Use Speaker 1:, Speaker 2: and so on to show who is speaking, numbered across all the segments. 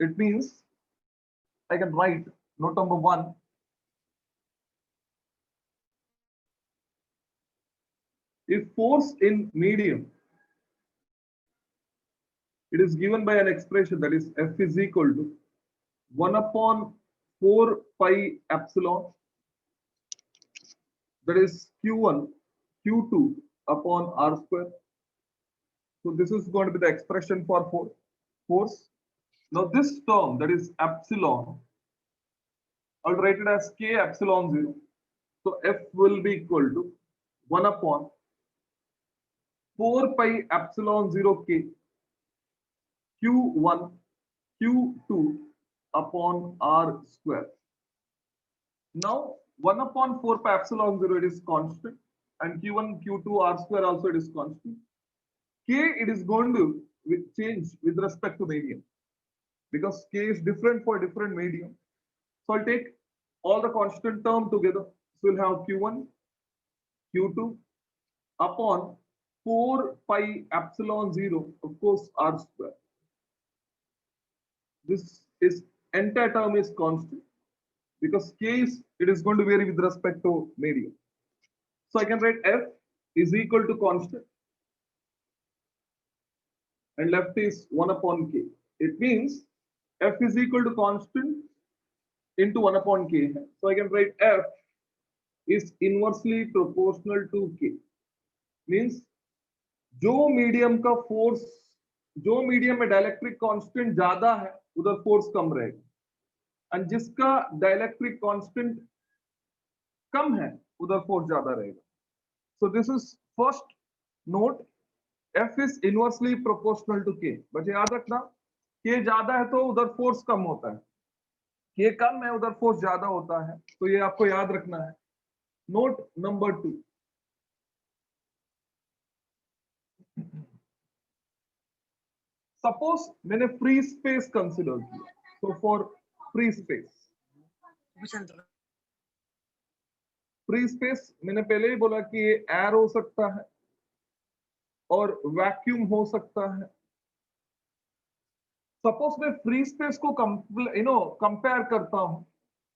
Speaker 1: It means I can write note number 1. If force in medium, it is given by an expression that is F is equal to 1 upon 4 pi epsilon, that is Q1 Q2 upon R square. So this is going to be the expression for force. Now this term, that is epsilon, I'll write it as K epsilon 0. So F will be equal to 1 upon 4 pi epsilon 0 K Q1 Q2 upon R square. Now 1 upon 4 pi epsilon 0, it is constant, and Q1 Q2 R square also it is constant. K, it is going to change with respect to medium, because K is different for different medium. So I'll take all the constant term together. So we'll have Q1 Q2 upon 4 pi epsilon 0, of course, R square. This is entire term is constant, because K is, it is going to vary with respect to medium. So I can write F is equal to constant, and left is 1 upon K. It means F is equal to constant into 1 upon K. So I can write F is inversely proportional to K. Means जो medium का force, जो medium में dielectric constant ज्यादा है उधर force कम रहेगा, और जिसका डाइलेक्ट्रिक कांस्टेंट कम है उधर फोर्स ज्यादा रहेगा. So this is first note. F is inversely proportional to K. बच्चे याद रखना, K ज्यादा है तो उधर फोर्स कम होता है, K कम है उधर फोर्स ज्यादा होता है. तो ये आपको याद रखना है. Note number 2. सपोज मैंने फ्री स्पेस कंसिडर किया. तो फॉर फ्री स्पेस मैंने पहले ही बोला कि ये एयर हो सकता है और वैक्यूम हो सकता है. सपोज मैं फ्री स्पेस को कंपेयर करता हूं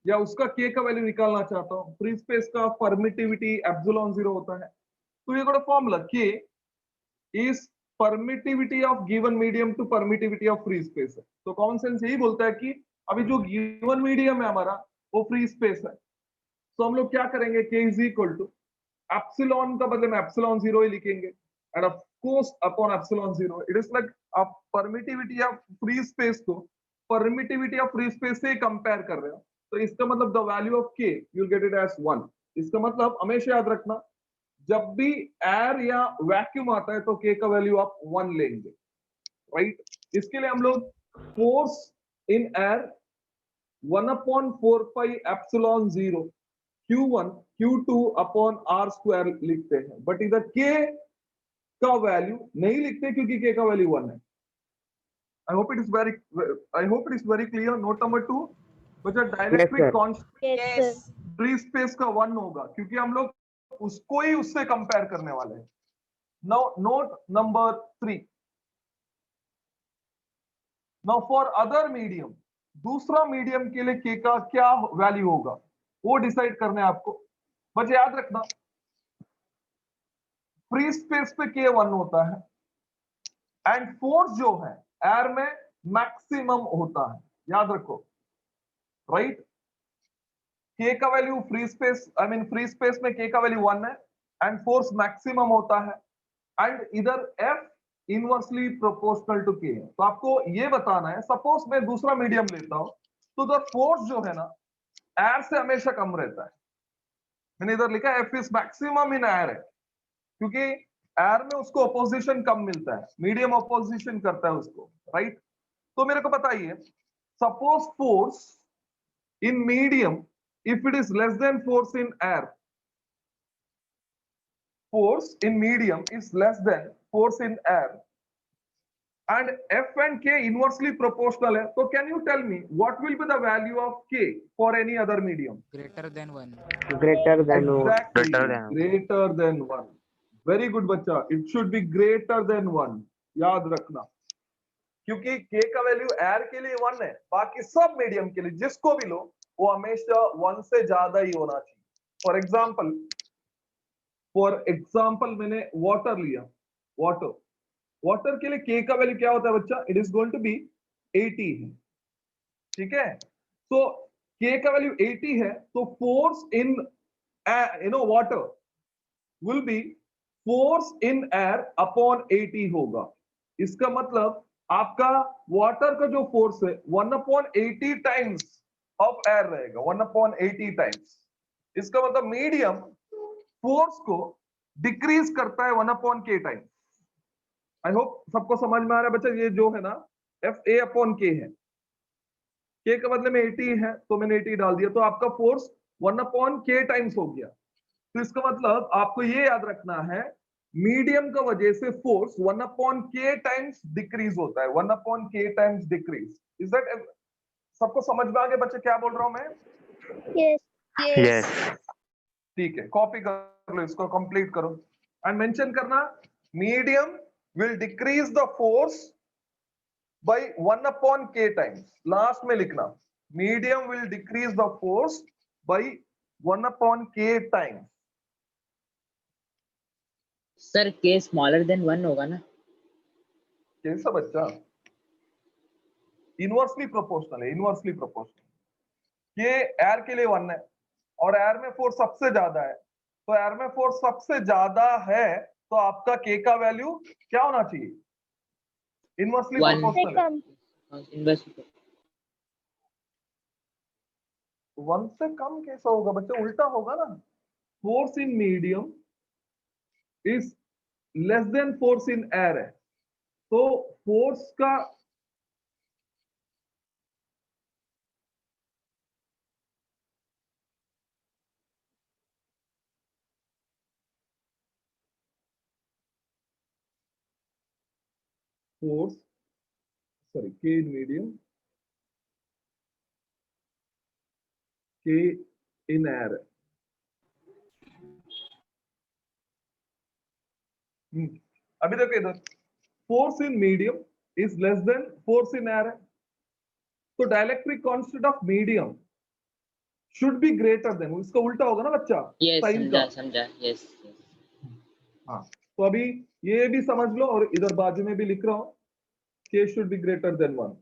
Speaker 1: या उसका K का वैल्यू निकालना चाहता हूं. फ्री स्पेस का परमिटिविटी एप्सिलॉन 0 होता है. तो ये got a formula K is permittivity of given medium to permittivity of free space है. तो कॉमन सेंस यही बोलता है कि अभी जो गिवन मीडियम है हमारा वो फ्री स्पेस है. तो हम लोग क्या करेंगे, K is equal to epsilon का बदले में एप्सिलॉन 0 ही लिखेंगे, and of course upon epsilon 0. It is like आप परमिटिविटी ऑफ फ्री स्पेस को परमिटिविटी ऑफ फ्री स्पेस से कंपेयर कर रहे हो. तो इसका मतलब the value of K you will get it as 1. इसका मतलब हमेशा याद रखना, जब भी एयर या वैक्यूम आता है तो K का वैल्यू आप 1 लेंगे, राइट. इसके लिए हम लोग force in air 1 upon 4 pi epsilon 0 Q1 Q2 upon R square लिखते हैं, बट इधर K का वैल्यू नहीं लिखते क्योंकि K का वैल्यू 1 है. I hope it is very clear. Note number 2, बच्चा डाइलेक्ट्रिक कांस्टेंट फ्री स्पेस का 1 होगा क्योंकि हम लोग उसको ही उससे कंपेयर करने वाले हैं. Now note number 3. Now for other medium, दूसरा मीडियम के लिए K का क्या वैल्यू होगा वो डिसाइड करना है आपको. बच्चे याद रखना, फ्री स्पेस पे K 1 होता है, एंड फोर्स जो है एयर में मैक्सिमम होता है. याद रखो, राइट. K का value free space free space में K का वैल्यू 1 है एंड फोर्स मैक्सिमम होता है, एंड इधर F inversely proportional to K है. तो आपको ये बताना है, सपोज मैं दूसरा मीडियम लेता हूं तो द फोर्स जो है ना एयर से हमेशा कम रहता है. मैंने इधर लिखा F is maximum in air है क्योंकि एयर में उसको अपोजिशन कम मिलता है, मीडियम अपोजिशन करता है उसको, राइट. तो मेरे को बताइए, suppose force in medium if it is less than force in air, force in medium is less than force in air, and F and K inversely proportional है, so can you tell me what will be the value of K for any other medium?
Speaker 2: Greater than 1.
Speaker 3: Greater than
Speaker 1: Exactly. Greater than 1. Very good, बच्चा. It should be greater than 1. याद रखना. क्योंकि k का value air के लिए 1 है, बाकी सब मीडियम के लिए जिसको भी लो वो हमेशा 1 से ज्यादा ही होना चाहिए। फॉर एग्जाम्पल मैंने वाटर लिया, वाटर के लिए k का वैल्यू क्या होता है बच्चा? It is going to be 80 है, ठीक है। तो k का वैल्यू 80 है, तो force in water will be force in air upon 80 होगा। इसका मतलब आपका वाटर का जो फोर्स है 1/80 टाइम्स ऑफ एयर रहेगा, 1/80 टाइम्स। इसका मतलब मीडियम फोर्स को डिक्रीज करता है 1/k टाइम्स। आई होप सबको समझ में आ रहा है बच्चा। ये जो है ना Fa/k है, k का मतलब में 80 है तो मैंने 80 डाल दिया, तो आपका फोर्स 1/k टाइम्स हो गया। तो इसका मतलब आपको ये याद रखना है, मीडियम का वजह से फोर्स 1/k टाइम्स डिक्रीज होता है, 1/k times decrease. Is that सबको समझ में आ गया बच्चे क्या बोल रहा हूं मैं?
Speaker 2: यस।
Speaker 1: ठीक है, कॉपी कर लो, इसको कंप्लीट करो एंड मेंशन करना medium will decrease the force by 1/k times। Last में लिखना medium will decrease the force by 1/k times।
Speaker 2: Sir k smaller than 1 होगा ना?
Speaker 1: कैसा बच्चा? इनवर्सली प्रोपोर्शनल है, इनवर्सली प्रोपोर्शनल। ये एयर के लिए 1 है और एयर में फोर्स सबसे ज्यादा है, तो एयर में फोर्स सबसे ज्यादा है तो आपका k का वैल्यू क्या होना चाहिए? इनवर्सली
Speaker 2: 1
Speaker 1: प्रोपोर्शनल है।
Speaker 2: इनवर्स।
Speaker 1: 1 से कम कैसा होगा बच्चा? उल्टा होगा ना। Force in medium is less than force in air है, तो फोर्स का force sorry k in medium, k in air. अभी देखो इधर, force in medium is less than force in air है, तो dielectric constant of medium should be greater than, इसका उल्टा होगा ना बच्चा,
Speaker 2: यस,
Speaker 1: साइन का।
Speaker 2: समझा। यस।
Speaker 1: हाँ, तो अभी ये भी समझ लो और इधर बाजू में भी लिख रहा हूं, k should be greater than 1।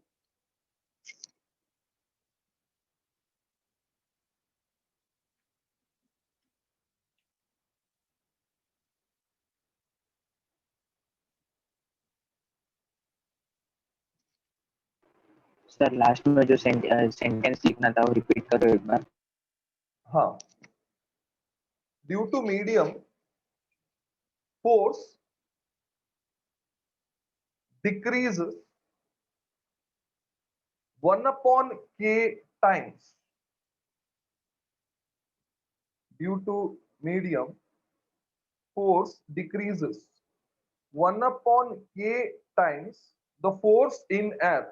Speaker 3: Sir last में जो सेंटेंस लिखना था वो रिपीट करो एक बार।
Speaker 1: हाँ, due to medium force decrease 1/k times, due to medium force decreases 1/k times the force in air।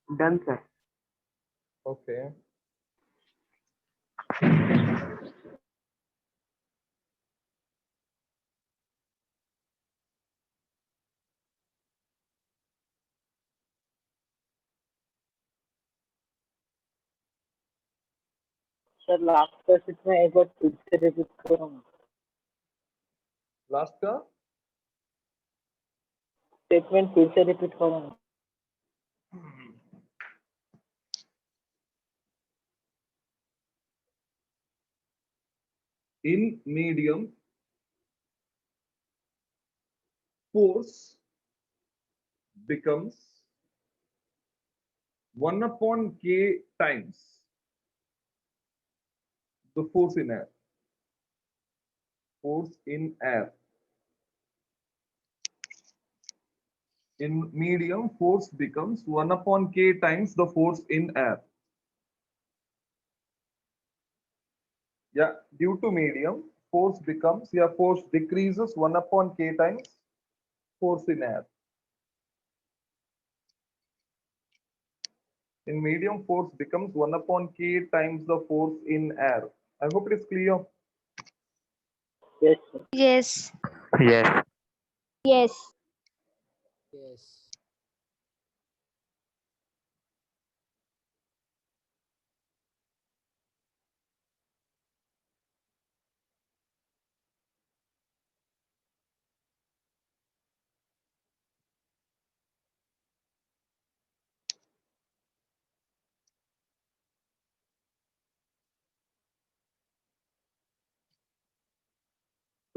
Speaker 3: Done sir.
Speaker 1: Okay,
Speaker 3: sir last का कितना एक बार फिर से रिपीट करो।
Speaker 1: लास्ट का
Speaker 2: स्टेटमेंट फिर से रिपीट करो ना।
Speaker 1: In medium, force becomes 1 upon k times the force in air. Force in air. In medium, force becomes 1 upon k times the force in air. Yeah, due to medium, force decreases 1 upon k times force in air. In medium, force becomes 1 upon k times the force in air. I hope it is clear.
Speaker 2: Yes, sir.
Speaker 4: Yes.
Speaker 3: Yes.
Speaker 4: Yes.
Speaker 5: Yes.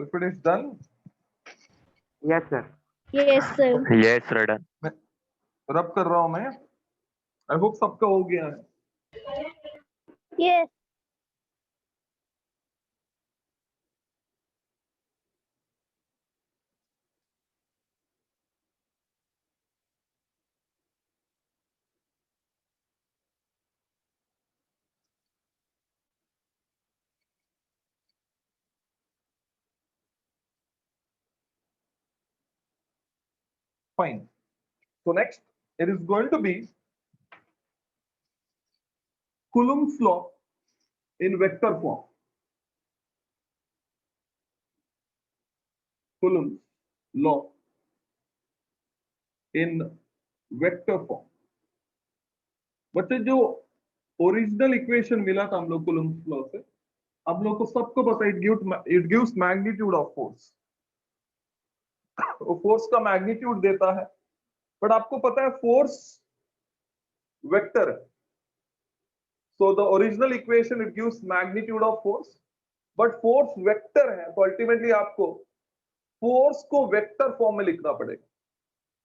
Speaker 1: If it is done,
Speaker 3: Yes, sir.
Speaker 4: Yes, sir.
Speaker 3: Yes, sir. Done.
Speaker 1: रब कर रहा हूं मैं. I hope सबका हो गया है.
Speaker 4: Yes.
Speaker 1: Fine. So next, it is going to be Coulomb's law in vector form. Coulomb's law in vector form. बच्चे जो ओरिजिनल इक्वेशन मिला था हम लोग कूलम्स लॉ से, हम लोग को सबको पता है it gives magnitude of force. वो फोर्स का मैग्नीट्यूड देता है, बट आपको पता है फोर्स वेक्टर है. So the original equation it gives magnitude of force, but force vector है, तो अल्टीमेटली आपको फोर्स को वेक्टर फॉर्म में लिखना पड़ेगा.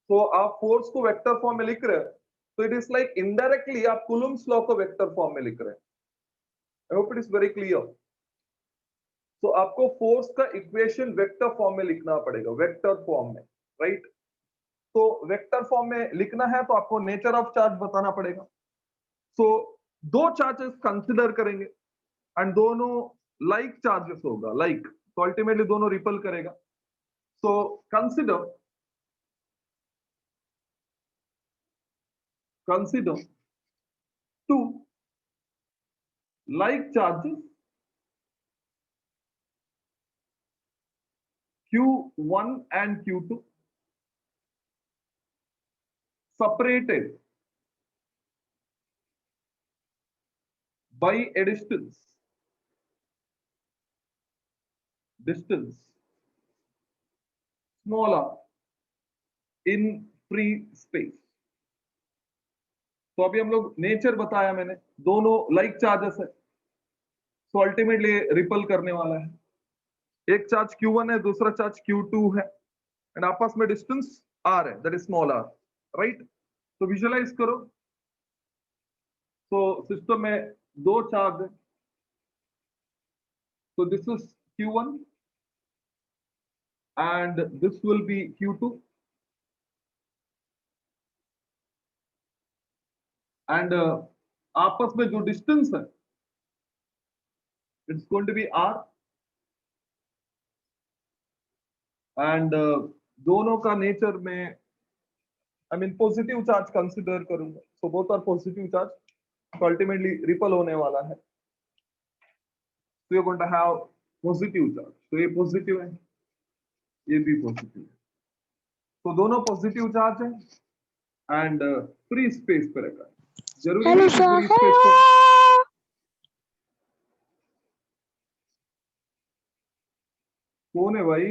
Speaker 1: तो आप फोर्स को वेक्टर फॉर्म में लिख रहे हैं, तो इट इज लाइक इनडायरेक्टली आप कूलम्स लॉ को वेक्टर फॉर्म में लिख रहे हैं. I hope it is very clear. तो आपको फोर्स का इक्वेशन वेक्टर फॉर्म में लिखना पड़ेगा, वेक्टर फॉर्म में, राइट. तो वेक्टर फॉर्म में लिखना है तो आपको नेचर ऑफ चार्ज बताना पड़ेगा. सो दो चार्जेस कंसिडर करेंगे एंड दोनों लाइक चार्जेस होगा, लाइक, तो अल्टीमेटली दोनों रिपल करेगा. So consider two like charges Q1 and Q2 separated by a distance smaller in free space. तो अभी हम लोग नेचर बताया मैंने, दोनों लाइक चार्जेस है, तो अल्टीमेटली रिपल करने वाला है. एक चार्ज Q1 है, दूसरा चार्ज Q2 है, एंड आपस में डिस्टेंस R है, that is small r, right. तो विजुअलाइज करो. तो सिस्टम में दो चार्ज है, so this is Q1 and this will be Q2, and आपस में जो डिस्टेंस है it's going to be R, and दोनों का नेचर में I mean positive charge consider करूंगा, so both are positive charge, so ultimately ripple होने वाला है. so you're going to have positive charge, तो ये पॉजिटिव है, ये भी पॉजिटिव है, तो दोनों पॉजिटिव चार्ज है एंड फ्री स्पेस पे रखा है. जरूरी
Speaker 4: Hello,
Speaker 1: नहीं कि
Speaker 4: sir.
Speaker 1: फ्री स्पेस पे. कौन है भाई?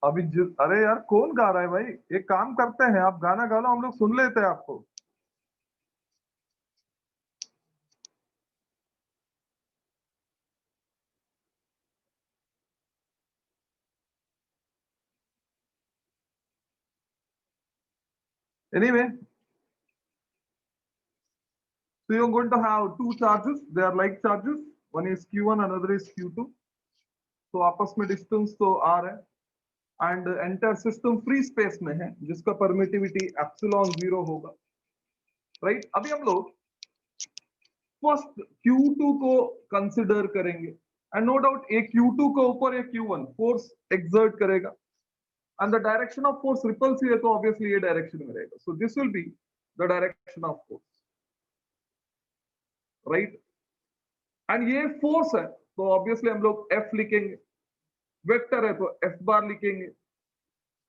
Speaker 1: अरे यार कौन गा रहा है भाई? एक काम करते हैं, आप गाना गा लो, हम लोग सुन लेते हैं आपको। Anyway, so you're going to have two charges. They are like charges. One is Q1, another is Q2. तो आपस में डिस्टेंस तो R है and entire system free space में है जिसका परमिटिविटी एप्सिलॉन 0 होगा, राइट? अभी हम लोग फर्स्ट Q2 को कंसिडर करेंगे एंड नो डाउट एक Q2 के ऊपर एक Q1 फोर्स एक्सर्ट करेगा and the direction of force repulsive है तो obviously ये डायरेक्शन में रहेगा, so this will be the direction of force, right? and ये force है तो obviously हम लोग F लिखेंगे, वेक्टर है तो F बार लिखेंगे।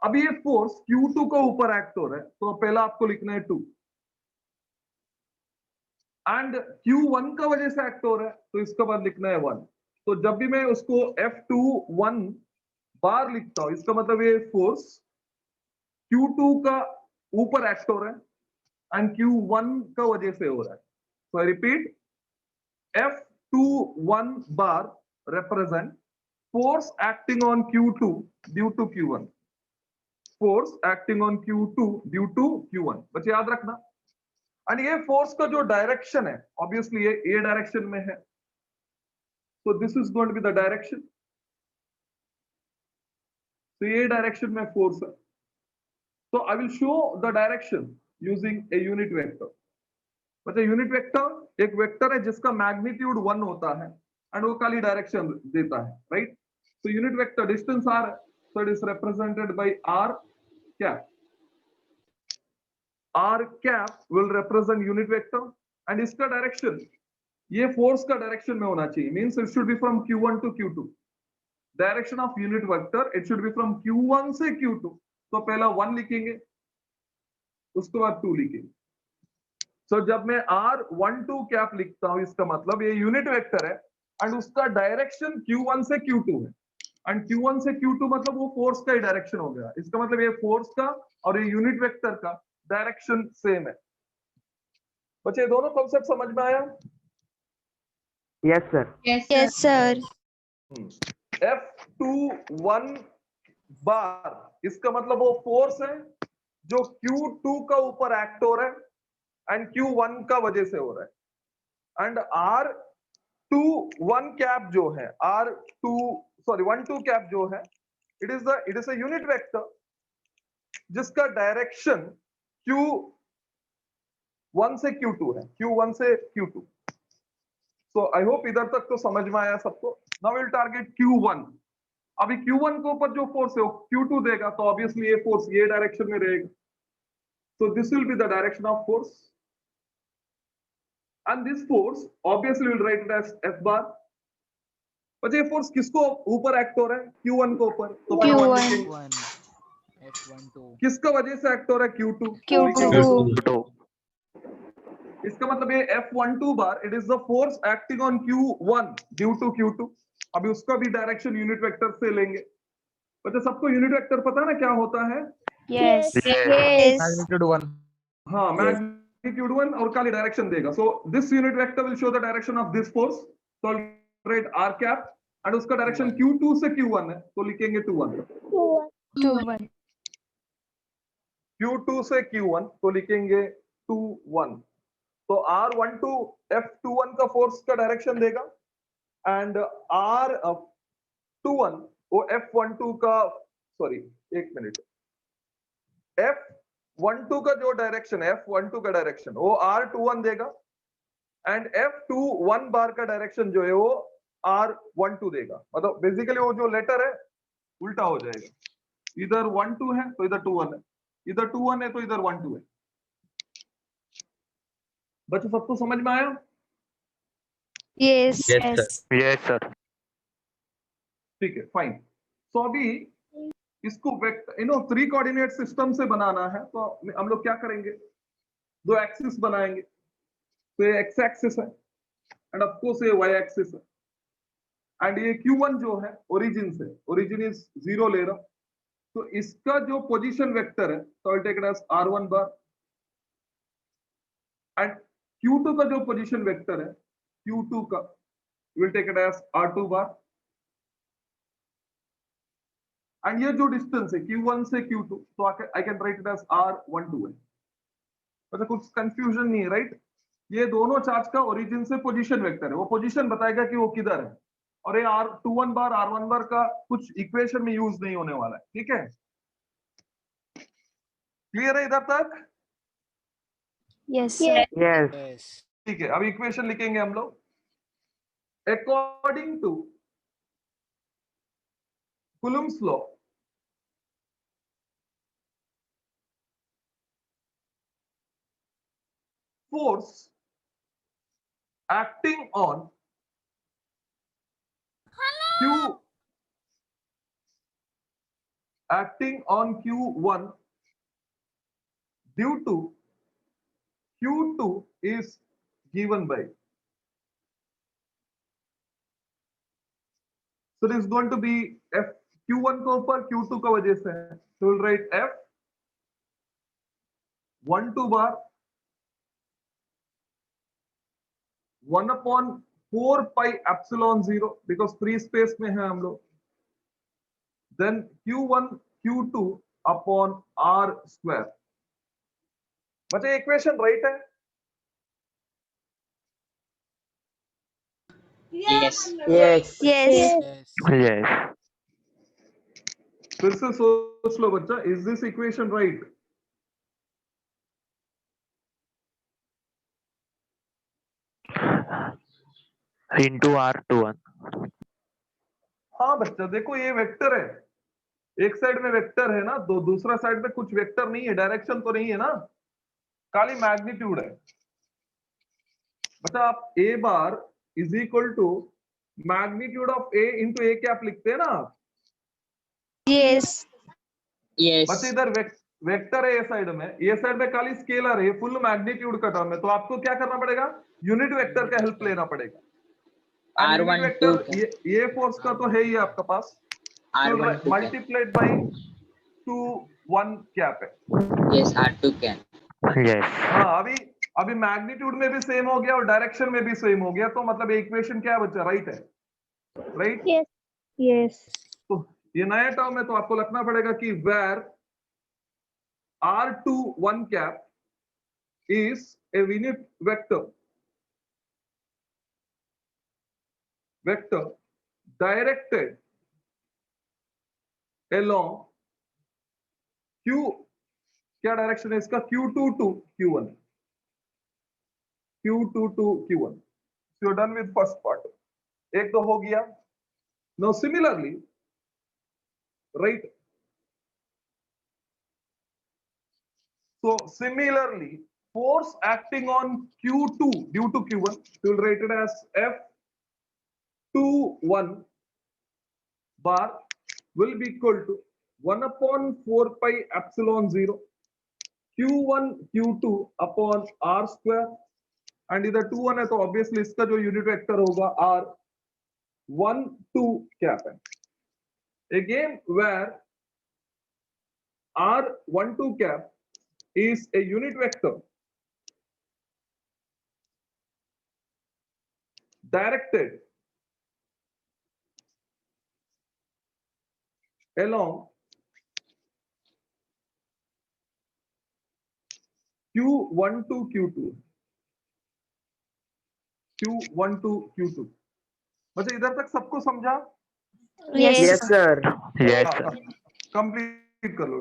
Speaker 1: अभी ये फोर्स Q2 के ऊपर एक्ट हो रहा है तो पहला आपको लिखना है 2 एंड Q1 का वजह से एक्ट हो रहा है तो इसके बाद लिखना है 1। तो जब भी मैं उसको F21 बार लिखता हूं इसका मतलब ये फोर्स Q2 का ऊपर एक्ट हो रहा है एंड Q1 का वजह से हो रहा है। So I repeat, F21 bar represent force acting on Q2 due to Q1, force acting on Q2 due to Q1, बस याद रखना। एंड ये फोर्स का जो डायरेक्शन है ऑब्वियसली ये ए डायरेक्शन में है, so this is going to be the direction, तो ये डायरेक्शन में फोर्स है। so I will show the direction using a unit vector। मतलब यूनिट वेक्टर एक वेक्टर है जिसका मैग्नीट्यूड 1 होता है एंड वो खाली डायरेक्शन देता है, राइट? तो यूनिट वेक्टर डिस्टेंस r है, so it is represented by r cap। r cap will represent unit vector and इसका डायरेक्शन ये फोर्स का डायरेक्शन में होना चाहिए, means it should be from Q1 to Q2। Direction of unit vector it should be from Q1 से Q2। तो पहला 1 लिखेंगे उसके बाद 2 लिखेंगे। So, जब मैं R12 कैप लिखता हूं इसका मतलब ये यूनिट वेक्टर है एंड उसका डायरेक्शन Q1 से Q2 है एंड Q1 से Q2 मतलब वो फोर्स का ही डायरेक्शन हो गया। इसका मतलब ये फोर्स का और ये यूनिट वेक्टर का डायरेक्शन सेम है। बच्चे दोनों कॉन्सेप्ट समझ में आया?
Speaker 3: Yes sir.
Speaker 4: Yes, sir.
Speaker 1: F21 बार इसका मतलब वो फोर्स है जो Q2 का ऊपर एक्ट हो रहा है एंड Q1 का वजह से हो रहा है एंड R21 कैप जो है R12 कैप जो है it is a unit vector जिसका डायरेक्शन Q1 से Q2 है, Q1 से Q2। सो आई होप इधर तक तो समझ में आया सबको। Now will target Q1। अभी Q1 के ऊपर जो फोर्स है वो Q2 देगा तो ऑब्वियसली ये फोर्स ये डायरेक्शन में रहेगा, so this will be the direction of force and this force obviously will write it as F bar। बच्चे ये फोर्स किसको ऊपर एक्ट हो रहा है? Q1 को ऊपर, तो
Speaker 4: Q1।
Speaker 5: F1, F12,
Speaker 1: किसका वजह से एक्ट हो रहा है? Q2।
Speaker 4: Q2।
Speaker 1: इसका मतलब ये F12 bar it is the force acting on Q1 due to Q2। अभी उसका भी डायरेक्शन यूनिट वेक्टर से लेंगे। बच्चे सबको यूनिट वेक्टर पता है ना क्या होता है?
Speaker 4: Yes. Yes.
Speaker 5: magnitude 1,
Speaker 1: हाँ, मैग्नीट्यूड 1 और खाली डायरेक्शन देगा। So this unit vector will show the direction of this force, so right r cap and उसका डायरेक्शन Q2 से Q1 है तो लिखेंगे 2-1।
Speaker 4: 2-1।
Speaker 1: Q2 से Q1 तो लिखेंगे 2-1। तो R12 F21 का फोर्स का डायरेक्शन देगा एंड R21 वो F12 का एक मिनट F12 का जो डायरेक्शन है F12 का डायरेक्शन वो R21 देगा एंड F21 बार का डायरेक्शन जो है वो R12 देगा। मतलब बेसिकली वो जो लेटर है उल्टा हो जाएगा, इधर 1-2 है तो इधर 2-1 है, इधर 2-1 है तो इधर 1-2 है। बच्चों सबको समझ में आया?
Speaker 4: Yes.
Speaker 3: Yes sir.
Speaker 1: ठीक है, फाइन। सो अभी इसको वेक्टर 3 कोऑर्डिनेट सिस्टम से बनाना है, तो हम लोग क्या करेंगे, 2 एक्सिस बनाएंगे। तो ये एक्स एक्सिस है एंड ऑफ कोर्स ये वाई एक्सिस है, एंड ये Q1 जो है ओरिजिन से, ओरिजिन इज 0 ले रहा हूं, तो इसका जो पोजीशन वेक्टर है तो I take it as R1 bar, and Q2 का जो पोजीशन वेक्टर है Q2 का will take it as R2 bar, and ये जो डिस्टेंस है Q1 से Q2 तो I can write it as R12 है। मतलब कुछ कंफ्यूजन नहीं है, राइट? ये दोनों चार्ज का ओरिजिन से पोजीशन वेक्टर है, वो पोजीशन बताएगा कि वो किधर है, और ये R21 बार R1 बार का कुछ इक्वेशन में यूज नहीं होने वाला है, ठीक है? क्लियर है इधर तक?
Speaker 4: Yes, sir.
Speaker 3: Yes.
Speaker 5: Yes.
Speaker 1: ठीक है, अब इक्वेशन लिखेंगे हम लोग। According to Coulomb's law, force acting on Q acting on Q1 due to Q2 is given by. So it is going to be F Q1 को ऊपर Q2 का वजह से है, so we'll write F 12 bar 1/4 pi epsilon 0 because free space में है हम लोग, then Q1 Q2 upon R square। मतलब इक्वेशन राइट है?
Speaker 2: Yes.
Speaker 4: Yes.
Speaker 5: Yes.
Speaker 3: Yes.
Speaker 1: फिर से सोच लो बच्चा, is this equation right?
Speaker 3: Into R21.
Speaker 1: हाँ बच्चा, देखो ये वेक्टर है, एक साइड में वेक्टर है ना, दूसरा साइड में कुछ वेक्टर नहीं है, डायरेक्शन तो नहीं है ना, खाली मैग्नीट्यूड है। बच्चा आप A bar is equal to magnitude of A into A cap लिखते हैं ना आप?
Speaker 4: Yes.
Speaker 1: बच्चा
Speaker 2: Yes.
Speaker 1: इधर वेक्टर है, ये साइड में खाली स्केलर है, फुल मैग्नीट्यूड का टर्म है, तो आपको क्या करना पड़ेगा, यूनिट वेक्टर का हेल्प लेना पड़ेगा। यूनिट
Speaker 2: R12
Speaker 1: वेक्टर
Speaker 2: का।
Speaker 1: ये फोर्स का तो है ही आपका पास,
Speaker 2: R12 can.
Speaker 1: Multiplied by 2 1 cap है।
Speaker 2: Yes, R2 can.
Speaker 3: Yes.
Speaker 1: हाँ, अभी मैग्नीट्यूड में भी सेम हो गया और डायरेक्शन में भी सेम हो गया, तो मतलब इक्वेशन क्या है बच्चा, राइट है, राइट?
Speaker 4: Yes.
Speaker 1: तो ये नया टर्म है, तो आपको लिखना पड़ेगा कि where R2 1 cap is a unit vector directed along Q, क्या डायरेक्शन है इसका, Q2 to Q1, Q2 to Q1। So you're done with first part, एक तो हो गया। Now similarly, right? So similarly, force acting on Q2 due to Q1, we will write it as F21 bar will be equal to 1/4 pi epsilon 0 Q1 Q2 upon R square, and इधर 2 1 है तो obviously इसका जो unit vector होगा R12 cap है। Again where R12 cap is a unit vector directed along Q1 to Q2, Q1 to Q2। मतलब इधर तक सबको समझा?
Speaker 4: Yes.
Speaker 3: Yes, sir. Yes, sir.
Speaker 1: Complete कर लो।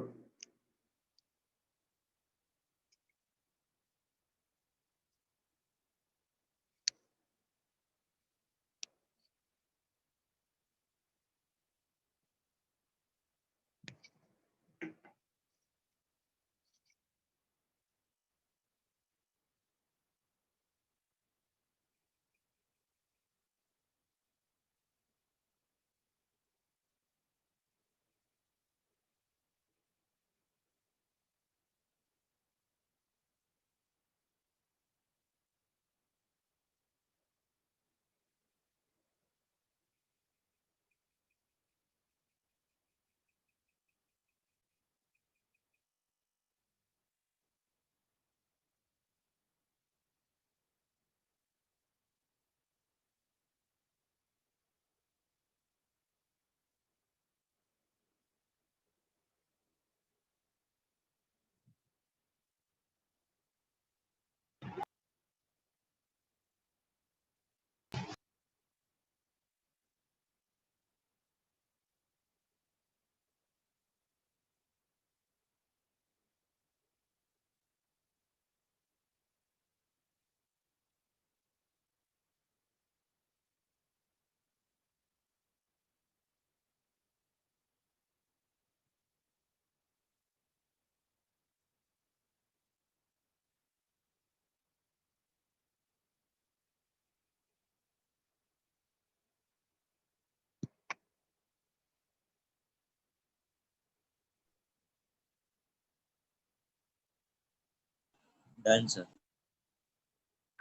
Speaker 2: Done, sir.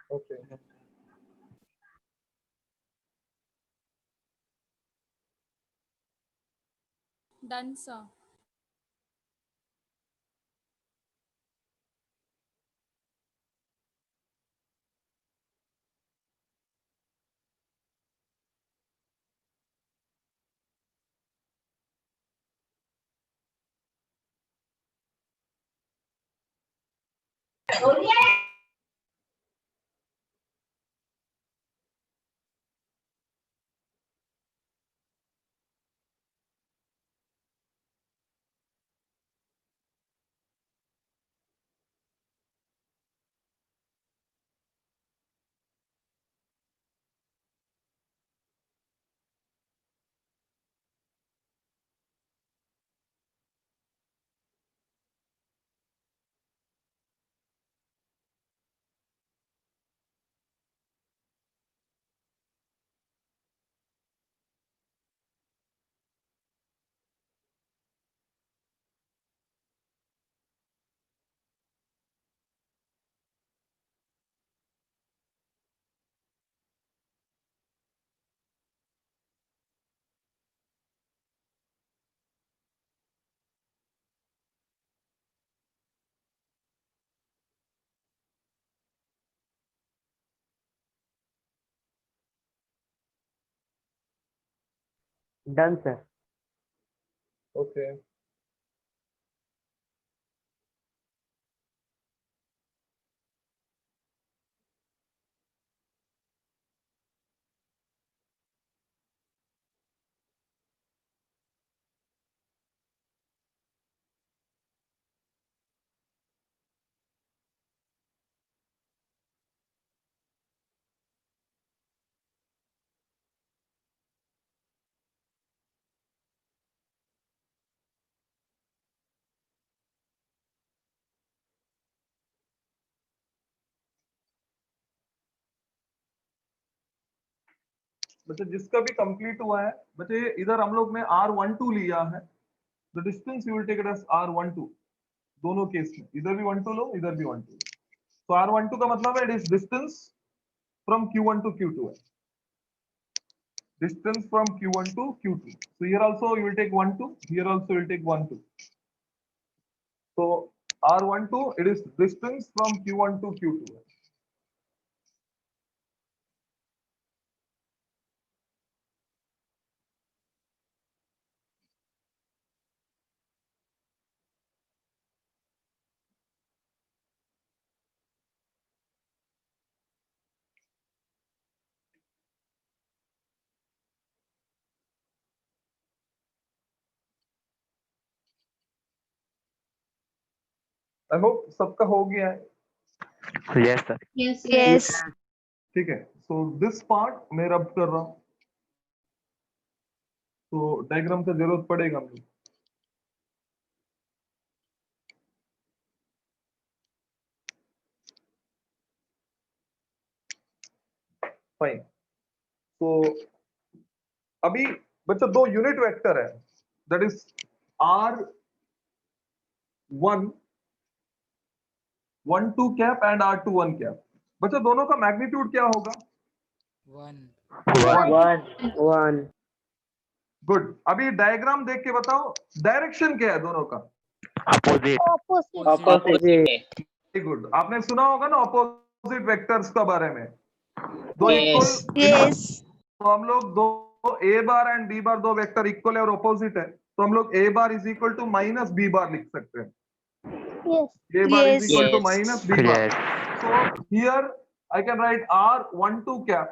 Speaker 1: Okay.
Speaker 6: Done, sir.
Speaker 7: Done, sir.
Speaker 1: Okay. बच्चे जिसका भी कंप्लीट हुआ है, बच्चे इधर हम लोग ने R12 लिया है, the distance you will take it as R12 दोनों केस में, इधर भी 12 लो, इधर भी 12 लो। तो R12 का मतलब है it is distance from Q1 to Q2 है, distance from Q1 to Q2. So here also you will take 12, here also you will take 12. So R12 it is distance from Q1 to Q2. I hope सबका हो गया है।
Speaker 3: Yes, sir.
Speaker 4: Yes.
Speaker 1: ठीक है, so this part मैं रब कर रहा हूँ, तो डायग्राम का जरूरत पड़ेगा मुझे। फाइन, तो अभी बच्चा दो यूनिट वेक्टर है, that is R1 12 cap and R21 cap. बच्चा दोनों का मैग्नीट्यूड क्या होगा?
Speaker 5: 1.
Speaker 7: 1.
Speaker 1: गुड, अभी डायग्राम देख के बताओ डायरेक्शन क्या है दोनों का?
Speaker 3: Opposite.
Speaker 7: Opposite.
Speaker 1: वेरी गुड, आपने सुना होगा ना ऑपोजिट वेक्टर्स का बारे में, दो
Speaker 2: Yes.
Speaker 1: Equal,
Speaker 4: Yes.
Speaker 1: तो हम लोग दो ए बार एंड बी बार दो वेक्टर इक्वल है और ऑपोजिट है, तो हम लोग A bar is equal to minus B bar लिख सकते हैं। A bar is
Speaker 4: Yes.
Speaker 1: equal to
Speaker 2: Yes.
Speaker 1: minus B bar.
Speaker 3: Yes.
Speaker 1: So here I can write R12 cap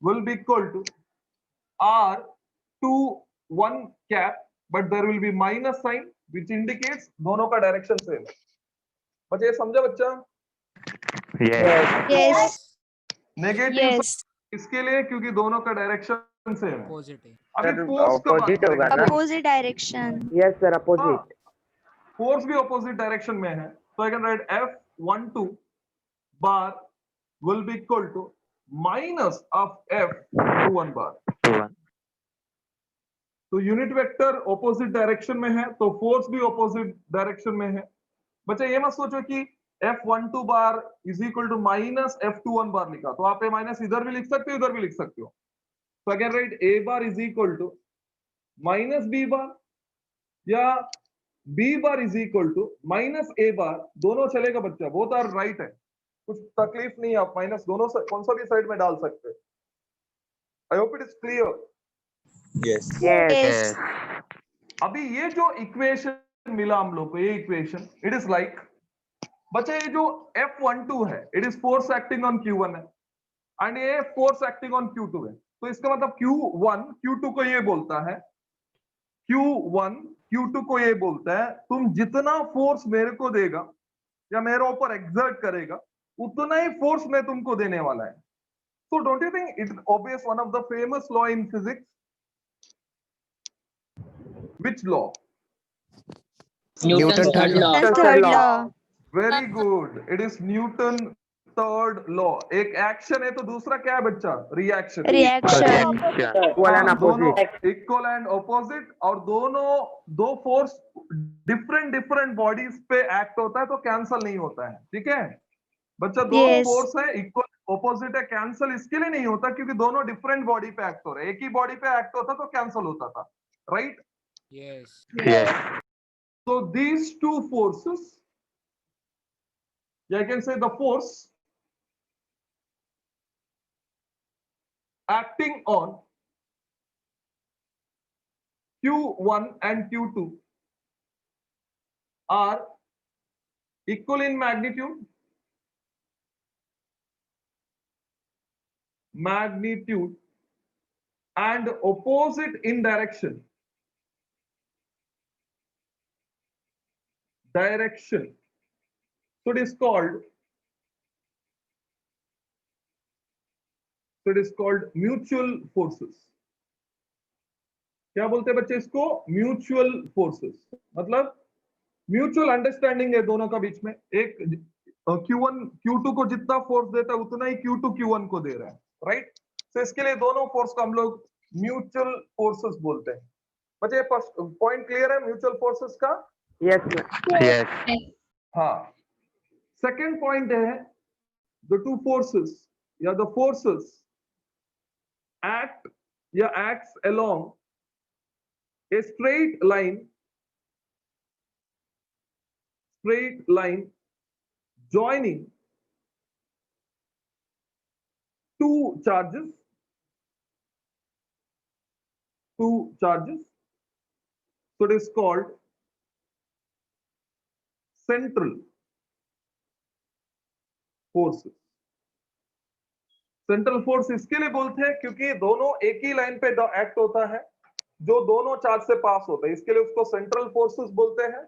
Speaker 1: will be equal to R21 cap, but there will be minus sign which indicates दोनों का direction same है। बच्चे ये समझा बच्चा?
Speaker 3: Yes.
Speaker 4: Yes.
Speaker 1: Negative
Speaker 4: Yes.
Speaker 1: इसके लिए क्योंकि दोनों का डायरेक्शन सेम है।
Speaker 5: Opposite है.
Speaker 1: अभी
Speaker 7: Sir,
Speaker 1: फोर्स का बात
Speaker 7: opposite होगा
Speaker 1: करेंगे।
Speaker 7: ना?
Speaker 4: Opposite direction.
Speaker 7: Yes, sir. Opposite.
Speaker 1: Force भी ऑपोजिट डायरेक्शन में है, तो I can right F12 bar will be equal to minus of F21 बार।
Speaker 3: 2, 1.
Speaker 1: तो यूनिट वेक्टर ऑपोजिट डायरेक्शन में है, तो फोर्स भी ऑपोजिट डायरेक्शन में है। बच्चे ये मत सोचो कि F12 bar is equal to minus F21 bar लिखा, तो आप ये माइनस इधर भी लिख सकते हो, इधर भी लिख सकते हो। तो again write A bar is equal to minus B bar या B bar is equal to minus A bar, दोनों चलेगा बच्चा, बोथ आर राइट है, कुछ तकलीफ नहीं है, आप माइनस दोनों कौन सा भी साइड में डाल सकते हैं। I hope it is clear.
Speaker 7: Yes.
Speaker 4: Yes.
Speaker 1: अभी ये जो इक्वेशन मिला हम लोग को, ये इक्वेशन इट इज लाइक बच्चा, ये जो F12 है it is force acting on Q1 है एंड ये फोर्स एक्टिंग ऑन Q2 है, तो इसका मतलब Q1 Q2 को ये बोलता है, Q1 Q2 को ये बोलता है तुम जितना फोर्स मेरे को देगा या मेरे ऊपर एक्सर्ट करेगा उतना ही फोर्स मैं तुमको देने वाला है। So don't you think it obeys one of the famous law in physics? Which law?
Speaker 2: Newton's third law.
Speaker 4: And
Speaker 7: Third
Speaker 4: third
Speaker 7: law.
Speaker 4: law.
Speaker 1: Very good. It is Newton third law. एक action है तो दूसरा क्या है बच्चा? Reaction.
Speaker 4: Reaction.
Speaker 7: Equal and
Speaker 1: दोनों
Speaker 7: opposite.
Speaker 1: Equal and opposite, और दोनों दो फोर्स डिफरेंट डिफरेंट बॉडीज पे एक्ट होता है तो कैंसल नहीं होता है, ठीक है बच्चा? दोनों
Speaker 4: Yes.
Speaker 1: फोर्स है, इक्वल ऑपोजिट है, कैंसल इसके लिए नहीं होता क्योंकि दोनों डिफरेंट बॉडी पे एक्ट हो रहे हैं, एक ही बॉडी पे एक्ट होता तो कैंसल होता था, right?
Speaker 5: Yes.
Speaker 1: So these two forces, I can say the force acting on Q1 and Q2 are equal in magnitude, and opposite in direction. So it is called mutual forces. क्या बोलते हैं बच्चे इसको? Mutual forces. मतलब mutual understanding है दोनों का बीच में, एक Q1 Q2 को जितना फोर्स देता है उतना ही Q2 Q1 को दे रहा है, राइट? तो इसके लिए दोनों फोर्स को हम लोग म्यूचुअल फोर्सेस बोलते हैं। बच्चे पॉइंट क्लियर है म्यूचुअल फोर्सेस का?
Speaker 7: Yes, ma'am.
Speaker 1: हाँ। सेकेंड पॉइंट है द टू फोर्सेस या द फोर्सेस एक्ट या acts along a straight line joining two charges, so it is called central forces. Central force इसके लिए बोलते हैं क्योंकि दोनों एक ही लाइन पे एक्ट होता है जो दोनों चार्ज से पास होता है, इसके लिए उसको सेंट्रल फोर्सेस बोलते हैं।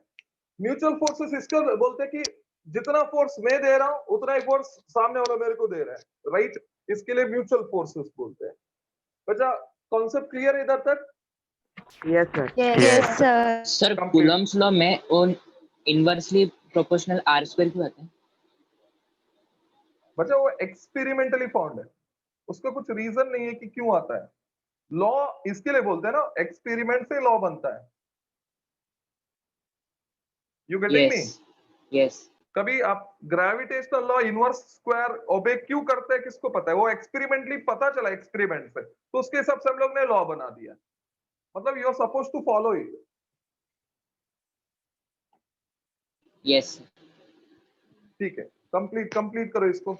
Speaker 1: म्यूचुअल फोर्सेस इसको बोलते हैं कि जितना फोर्स मैं दे रहा हूं उतना ही फोर्स सामने वाला मेरे को दे रहा है, राइट? इसके लिए म्यूचुअल फोर्सेस बोलते हैं। बच्चा कॉन्सेप्ट क्लियर है इधर तक?
Speaker 7: Yes, sir.
Speaker 4: Yes, sir.
Speaker 2: Sir
Speaker 1: Complete.
Speaker 2: Coulomb's law में और इनवर्सली प्रोपोर्शनल आर स्क्वायर क्यों आता है?
Speaker 1: बच्चा वो एक्सपेरिमेंटली फाउंड है, उसका कुछ रीजन नहीं है कि क्यों आता है। लॉ इसके लिए बोलते हैं ना, एक्सपेरिमेंट से लॉ बनता है। You getting me?
Speaker 2: यस।
Speaker 1: कभी आप ग्रेविटेशनल लॉ इनवर्स स्क्वायर ओबे क्यों करते हैं किसको पता है? वो एक्सपेरिमेंटली पता चला एक्सपेरिमेंट से, तो उसके हिसाब से हम लोग ने लॉ बना दिया, मतलब you are suppose to follow it.
Speaker 2: Yes.
Speaker 1: ठीक है, कंप्लीट करो इसको।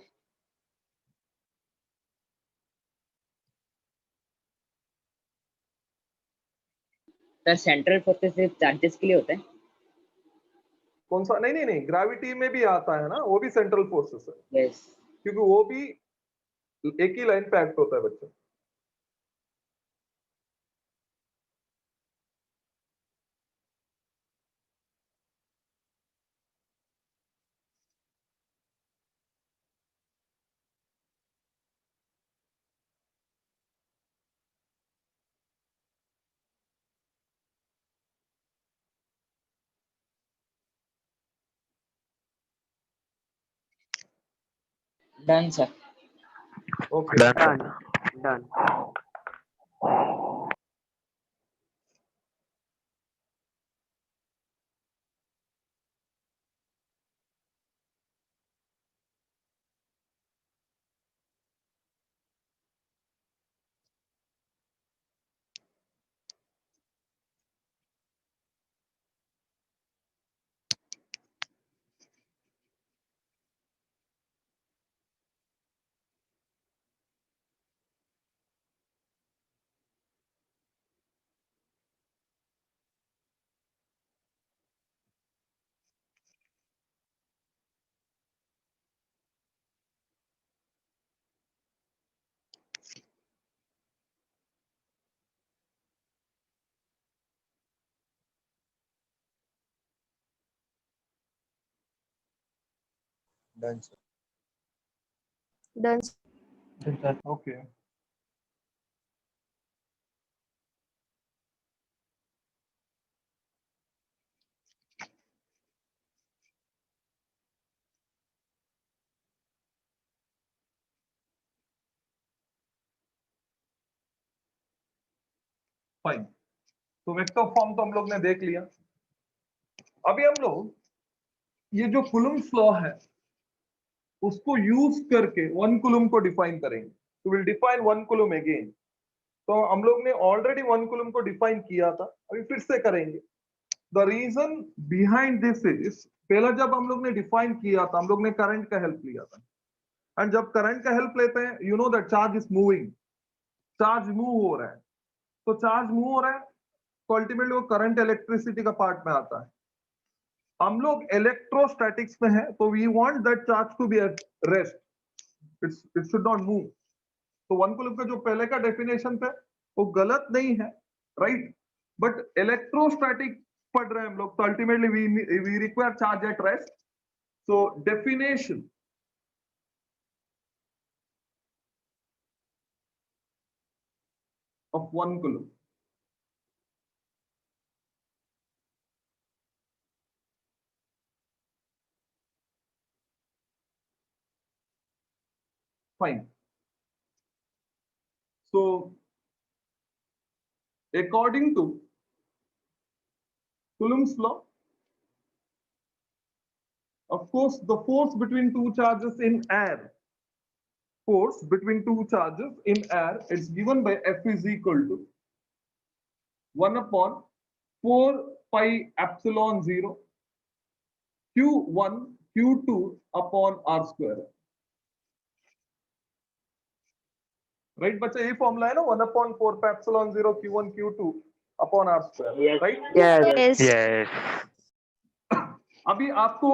Speaker 2: सर सेंट्रल फोर्सेस सिर्फ चार्जेस के लिए होता है?
Speaker 1: कौन सा? नहीं, ग्रेविटी में भी आता है ना, वो भी सेंट्रल फोर्सेस है।
Speaker 2: यस।
Speaker 1: क्योंकि वो भी एक ही लाइन पे एक्ट होता है बच्चा।
Speaker 2: Done sir.
Speaker 1: Okay,
Speaker 7: Done.
Speaker 5: Done, sir.
Speaker 4: Done.
Speaker 1: Okay. Fine, तो वेक्टर फॉर्म तो हम लोग ने देख लिया। अभी हम लोग ये जो कुलम्ब्स लॉ है उसको यूज करके वन कुलम को डिफाइन करेंगे। तो will define one coulomb again. तो हम लोग ने ऑलरेडी वन कुलम को डिफाइन किया था, अभी फिर से करेंगे। The reason behind this is, पहला जब हम लोग ने डिफाइन किया था हम लोग ने करंट का हेल्प लिया था, एंड जब करंट का हेल्प लेते हैं you know that charge is moving, charge move हो रहा है। तो चार्ज मूव हो रहा है तो अल्टीमेटली वो करंट इलेक्ट्रिसिटी का पार्ट में आता है। हम लोग इलेक्ट्रोस्टैटिक्स में है तो we want that charge to be at rest, it should not move. तो वन कुलम का जो पहले का डेफिनेशन था वो गलत नहीं है, राइट, बट इलेक्ट्रोस्टैटिक पढ़ रहे हैं हम लोग तो ultimately we require charge at rest. So definition of 1 coulomb. Fine. So, according to Coulomb's law, of course, the force between two charges in air, is given by F is equal to 1 upon 4 pi epsilon 0 Q1 Q2 upon R square. Right बच्चा, यही formula है ना, 1 upon 4 pi epsilon 0 Q1 Q2 upon R square, right?
Speaker 7: Yes.
Speaker 4: Yes.
Speaker 1: अभी आपको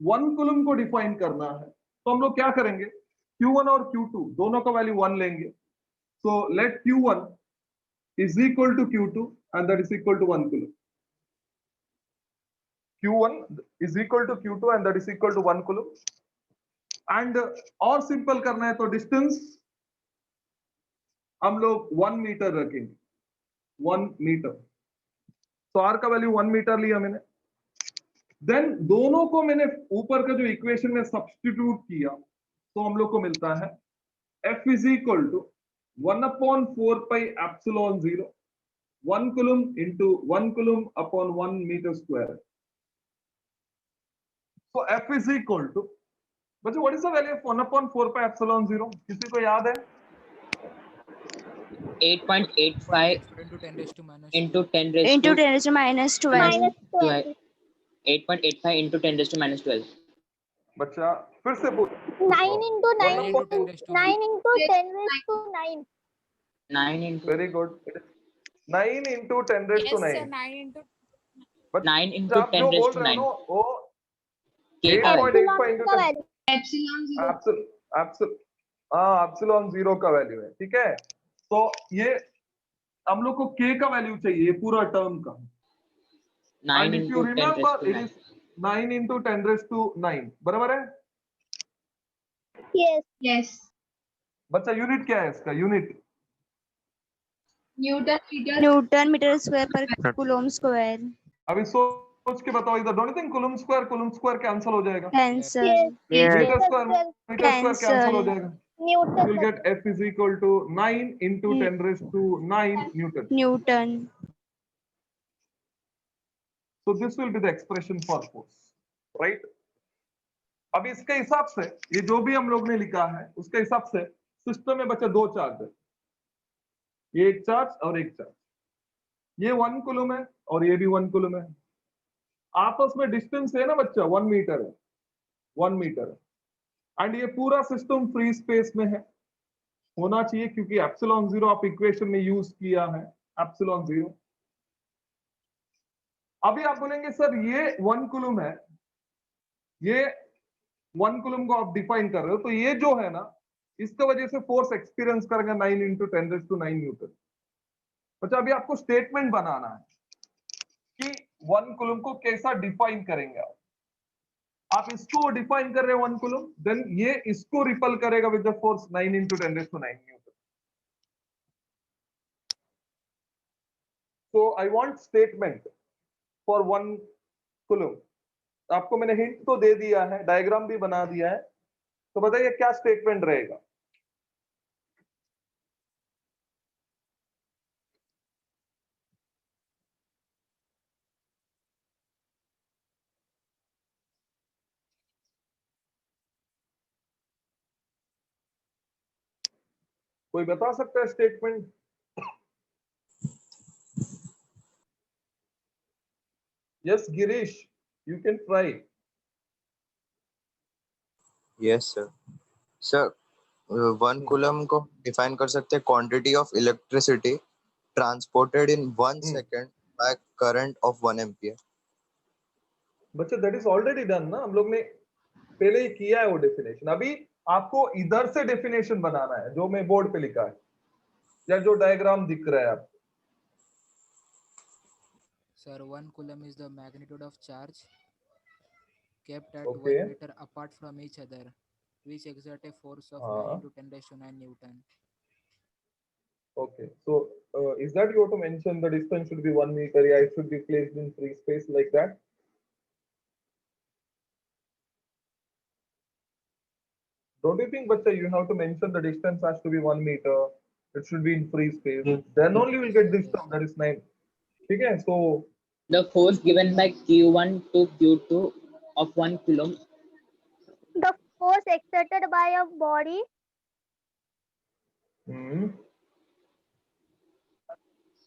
Speaker 1: 1 coulomb को define करना है तो हम लोग क्या करेंगे, Q1 और Q2 दोनों का वैल्यू 1 लेंगे। So let Q1 is equal to Q2 and that is equal to 1 coulomb. Q1 is equal to Q2 and that is equal to 1 coulomb. And और सिंपल करना है तो डिस्टेंस हम लोग 1 मीटर रखेंगे, 1 मीटर। तो R का वैल्यू 1 मीटर लिया मैंने। देन दोनों को मैंने ऊपर का जो इक्वेशन में सब्स्टिट्यूट किया तो हम लोग को मिलता है F is equal to 1 upon 4 pi epsilon 0 1 coulomb into 1 coulomb upon 1 meter square. So F is equal to, बच्चों what is the value of 1 upon 4 pi epsilon 0? किसी को याद है?
Speaker 2: 8.85
Speaker 5: into 10 raised to minus
Speaker 2: into 10
Speaker 4: Into
Speaker 2: raised
Speaker 4: 10
Speaker 2: to
Speaker 4: raised to minus 12.
Speaker 2: 12. 8.85 into 10 raised to minus 12.
Speaker 1: बच्चा फिर से बोल।
Speaker 8: 9 into 9
Speaker 5: 9 into 10 raised to
Speaker 8: 9 into 10 raised to 9.
Speaker 2: 9 into
Speaker 1: Very good. 9 into 10 raised to
Speaker 6: Yes, sir.
Speaker 1: 9.
Speaker 6: 9 into.
Speaker 1: But
Speaker 2: 9 into
Speaker 1: आप
Speaker 2: 10
Speaker 1: जो
Speaker 2: raised
Speaker 1: बोल
Speaker 2: to
Speaker 1: रहे
Speaker 2: 9.
Speaker 1: हो ना वो
Speaker 2: K का value.
Speaker 1: 8.85 into
Speaker 8: का
Speaker 1: 10
Speaker 8: value.
Speaker 1: एप्सिलॉन 0 का वैल्यू है, ठीक है। तो ये हम लोग को k का वैल्यू चाहिए पूरा टर्म का।
Speaker 2: 9
Speaker 1: And if you
Speaker 2: into 10 raised
Speaker 1: remember,
Speaker 2: to
Speaker 1: it
Speaker 2: 9.
Speaker 1: is 9 into 10 raised to 9, बराबर है?
Speaker 8: Yes. Yes.
Speaker 1: बच्चा यूनिट क्या है इसका? Unit
Speaker 4: Newton meter square per coulomb square.
Speaker 1: अभी सोच के बताओ इधर। Don't you think coulomb square cancel हो जाएगा?
Speaker 4: Cancel.
Speaker 7: Yes.
Speaker 1: Metre square cancel हो जाएगा।
Speaker 8: Newton.
Speaker 1: You will get F is equal to 9 into 10 raised to 9 Newton.
Speaker 4: Newton.
Speaker 1: So this will be the expression for force, right? अब इसके हिसाब से ये जो भी हम लोग ने लिखा है उसके हिसाब से सिस्टम में बचा दो चार्ज है, ये एक चार्ज और एक चार्ज। ये 1 कूलम है और ये भी 1 कूलम है। आपस में डिस्टेंस है ना बच्चा 1 मीटर है, 1 मीटर है। एंड ये पूरा सिस्टम फ्री स्पेस में है, होना चाहिए क्योंकि एप्सिलॉन 0 आप इक्वेशन में यूज किया है, एप्सिलॉन 0। अभी आप बोलेंगे सर ये 1 कूलम है, ये 1 कूलम को आप डिफाइन कर रहे हो तो ये जो है ना इसका वजह से फोर्स एक्सपीरियंस करेगा 9 into 10 raised to 9 न्यूटन। अच्छा अभी आपको स्टेटमेंट बनाना है कि 1 कूलम को कैसा डिफाइन करेंगे आप। आप इसको डिफाइन कर रहे हो 1 कूलम, देन ये इसको रिपल करेगा with the force 9 into 10⁻⁹ Newton. So I want statement for 1 coulomb. आपको मैंने हिंट तो दे दिया है, डायग्राम भी बना दिया है, तो बताइए क्या स्टेटमेंट रहेगा। कोई बता सकता है statement? Yes Girish, you can try.
Speaker 9: Yes sir. Sir 1 coulomb को डिफाइन कर सकते हैं quantity of electricity transported in 1 second by current of 1 ampere.
Speaker 1: बच्चे दैट इज ऑलरेडी डन ना, हम लोग ने पहले ही किया है वो डेफिनेशन। अभी आपको इधर से डेफिनेशन बनाना है जो मैं बोर्ड पे लिखा है या जो डायग्राम दिख रहा है आपको।
Speaker 5: Sir, 1 coulomb is the magnitude of charge kept at
Speaker 1: Okay.
Speaker 5: 1 meter apart from each other, which exert a force of 9
Speaker 1: हाँ,
Speaker 5: into 10⁻⁹ Newton.
Speaker 1: okay. So is that you want to mention the distance should be 1 meter? Yeah, it should be placed in free space like that. Don't you think, Bacha, you have to mention the distance has to be 1 meter? It should be in free space. Then only we'll get this term, that is 9. Okay, so
Speaker 2: The force given by Q1 to Q2 of 1 coulomb
Speaker 8: The force exerted by a body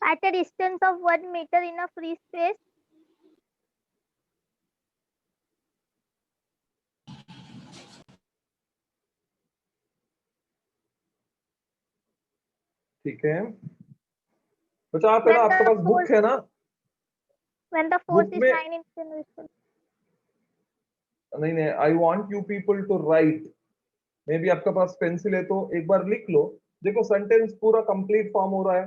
Speaker 8: at a distance of 1 meter in a free space
Speaker 1: ठीक है बच्चा, आप है ना, आपके पास book है ना?
Speaker 8: when the force
Speaker 1: book
Speaker 8: is
Speaker 1: में
Speaker 8: 9 into 10⁻⁷.
Speaker 1: नहीं नहीं, I want you people to write. Maybe आपके पास पेंसिल है तो एक बार लिख लो। देखो सेंटेंस पूरा कंप्लीट फॉर्म हो रहा है।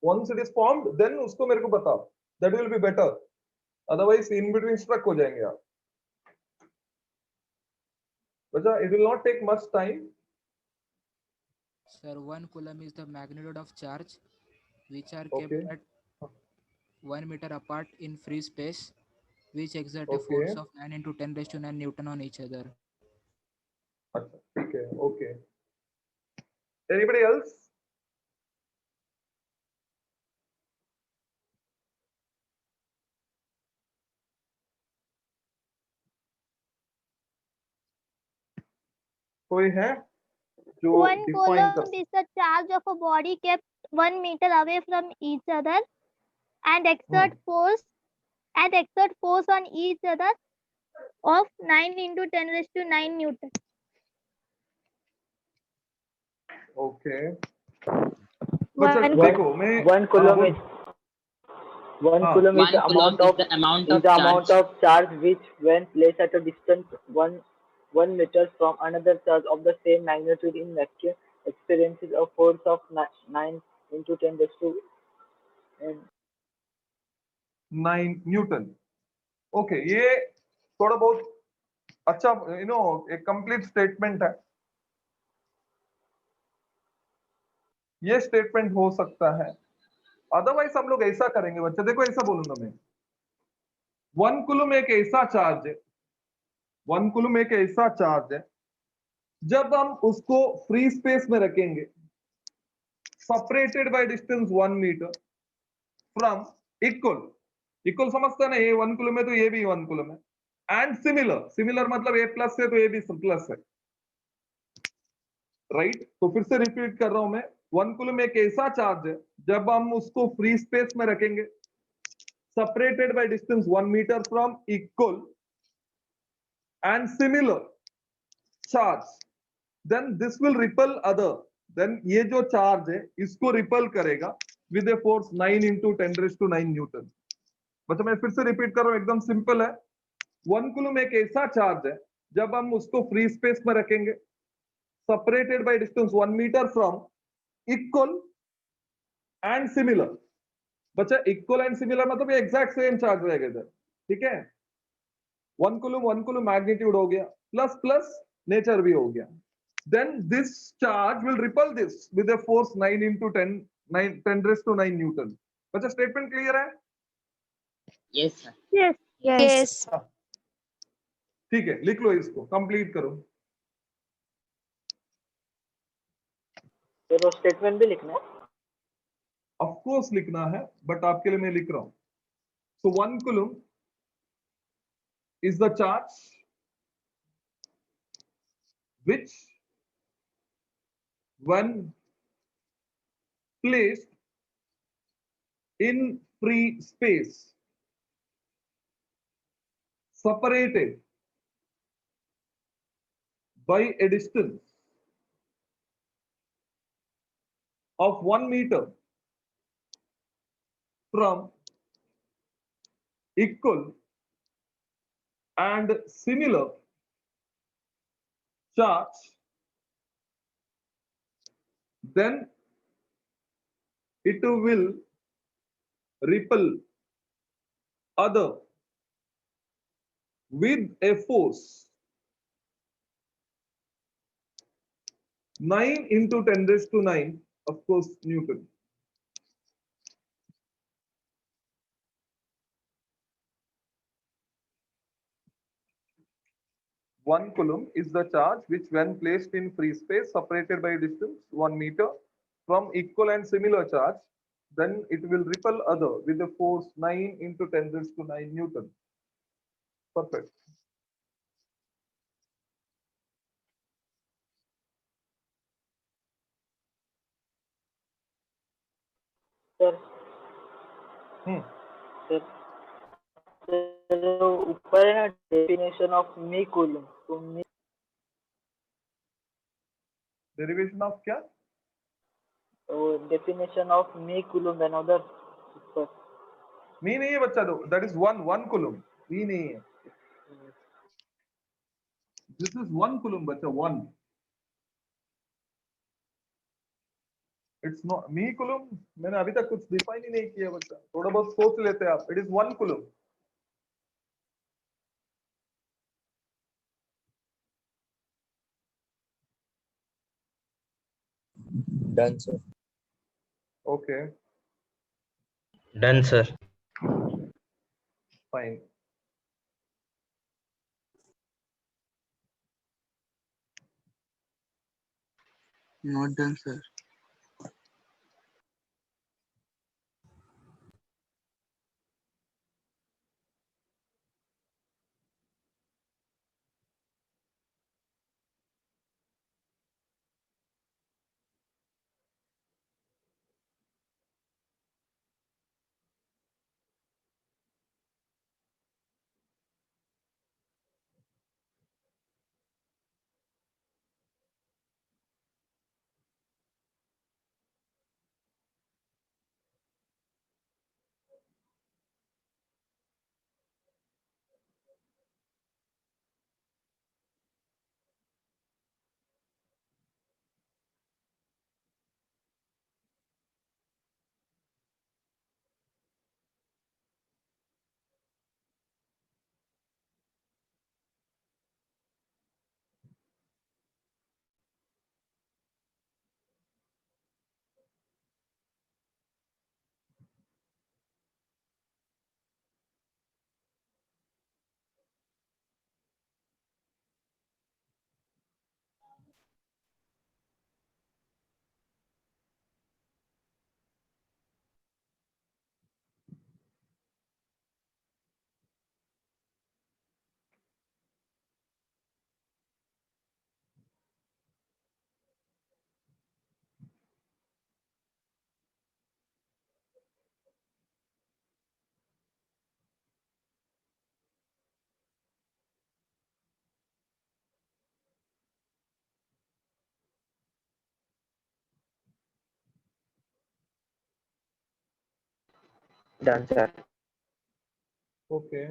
Speaker 1: Once it is formed then उसको मेरे को बताओ, that will be better, otherwise in between struck हो जाएंगे आप। बच्चा, it will not take much time.
Speaker 5: Sir, 1 coulomb is the magnitude of charge which are
Speaker 1: Okay.
Speaker 5: kept at 1 meter apart in free space, which exert a
Speaker 1: Okay.
Speaker 5: force of 9 into 10⁻⁹ Newton on each other.
Speaker 1: अच्छा ठीक है, okay. Anybody else? कोई है जो
Speaker 8: 1
Speaker 1: define कर?
Speaker 8: coulomb is the charge of a body kept 1 meter away from each other and exert force on each other of 9 into 10⁻⁹ Newton.
Speaker 1: Okay
Speaker 7: One
Speaker 1: बच्चा
Speaker 7: coulomb-
Speaker 1: देखो मैं
Speaker 7: 1 coulomb
Speaker 1: हाँ,
Speaker 7: is 1
Speaker 1: हाँ,
Speaker 7: coulomb is
Speaker 2: 1
Speaker 7: the
Speaker 2: coulomb
Speaker 7: amount
Speaker 2: is
Speaker 7: of
Speaker 2: the amount of
Speaker 7: amount
Speaker 2: charge
Speaker 7: of charge which, when placed at a distance 1 meter from another charge of the same magnitude in vacuum, experiences a force of 9 into 10⁻⁹
Speaker 1: 9 Newton. Okay, ये थोड़ा बहुत अच्छा एक complete statement है। ये statement हो सकता है। अदरवाइज हम लोग ऐसा करेंगे बच्चे, देखो ऐसा बोलूंगा मैं, 1 कूलम एक ऐसा चार्ज है, 1 कूलम एक ऐसा चार्ज है, जब हम उसको फ्री स्पेस में रखेंगे separated by distance 1 metre from equal समझता ना, ये 1 कूलम है तो ये भी 1 कूलम है, एंड सिमिलर मतलब ए प्लस है तो ए भी प्लस है, राइट? तो फिर से रिपीट कर रहा हूं मैं, 1 कूलम एक ऐसा चार्ज है जब हम उसको फ्री स्पेस में रखेंगे separated by distance 1 meter from equal and similar charge, then this will repel other, then ये जो चार्ज है इसको रिपल करेगा with a force 9 into 10⁻⁹ Newton. मतलब मैं फिर से रिपीट कर रहा हूं, एकदम सिंपल है। 1 कूलम एक ऐसा चार्ज है जब हम उसको फ्री स्पेस में रखेंगे separated by distance 1 meter from equal and similar। बच्चा, इक्वल एंड सिमिलर मतलब ये एग्जैक्ट सेम चार्ज रहेगा इधर, ठीक है? 1 coulomb मैग्नीट्यूड हो गया, प्लस प्लस नेचर भी हो गया. Then this charge will repel this with a force 9 into 10 raised to 9 Newton. बच्चा स्टेटमेंट क्लियर है?
Speaker 2: Yes, sir.
Speaker 8: Yes.
Speaker 4: Yes.
Speaker 1: ठीक है, लिख लो इसको, कंप्लीट करो.
Speaker 7: फिर वो स्टेटमेंट भी लिखना है.
Speaker 1: ऑफ कोर्स लिखना है, बट आपके लिए मैं लिख रहा हूं. So 1 coulomb is the charge which, when placed in free space, separated by a distance of 1 meter from equal and similar charge, then it will repel other with a force 9 into 10 raised to 9, of course, Newton. One coulomb is the charge which, when placed in free space separated by a distance 1 meter from equal and similar charge, then it will repel other with a force 9 into 10 raised to 9 Newton. Perfect.
Speaker 7: Sir sir ऊपर है ना definition of मी coulomb, तो मी
Speaker 1: Derivation of क्या?
Speaker 7: Definition of मी coulomb and other.
Speaker 1: मी नहीं है बच्चा, दो. That is one coulomb. मी नहीं है. This is 1 coulomb बच्चा, 1. It's not me coulomb. मैंने अभी तक कुछ डिफाइन ही नहीं किया बच्चा, थोड़ा बहुत सोच लेते हैं आप. It is 1 coulomb.
Speaker 9: Done, sir.
Speaker 1: Okay,
Speaker 10: Done, sir.
Speaker 1: fine.
Speaker 5: Not done, sir.
Speaker 3: Done, sir.
Speaker 1: Okay.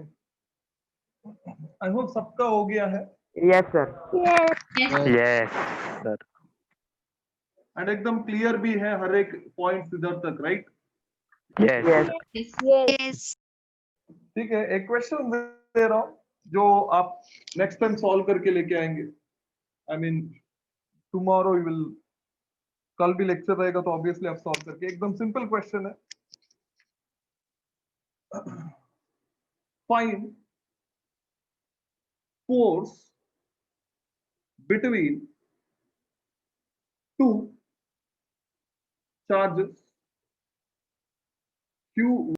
Speaker 1: I hope सबका हो गया है.
Speaker 3: Yes, sir.
Speaker 8: Yes.
Speaker 3: Yes, sir.
Speaker 1: And एकदम क्लियर भी है हर एक पॉइंट इधर तक, राइट?
Speaker 3: Yes.
Speaker 8: Yes.
Speaker 4: Yes.
Speaker 1: ठीक है, एक क्वेश्चन दे रहा हूं. जो आप नेक्स्ट टाइम सॉल्व करके लेके आएंगे। I mean tomorrow you will, कल भी लेक्चर रहेगा तो ऑब्वियसली आप सॉल्व करके, एकदम सिंपल क्वेश्चन है। Find force between two charges Q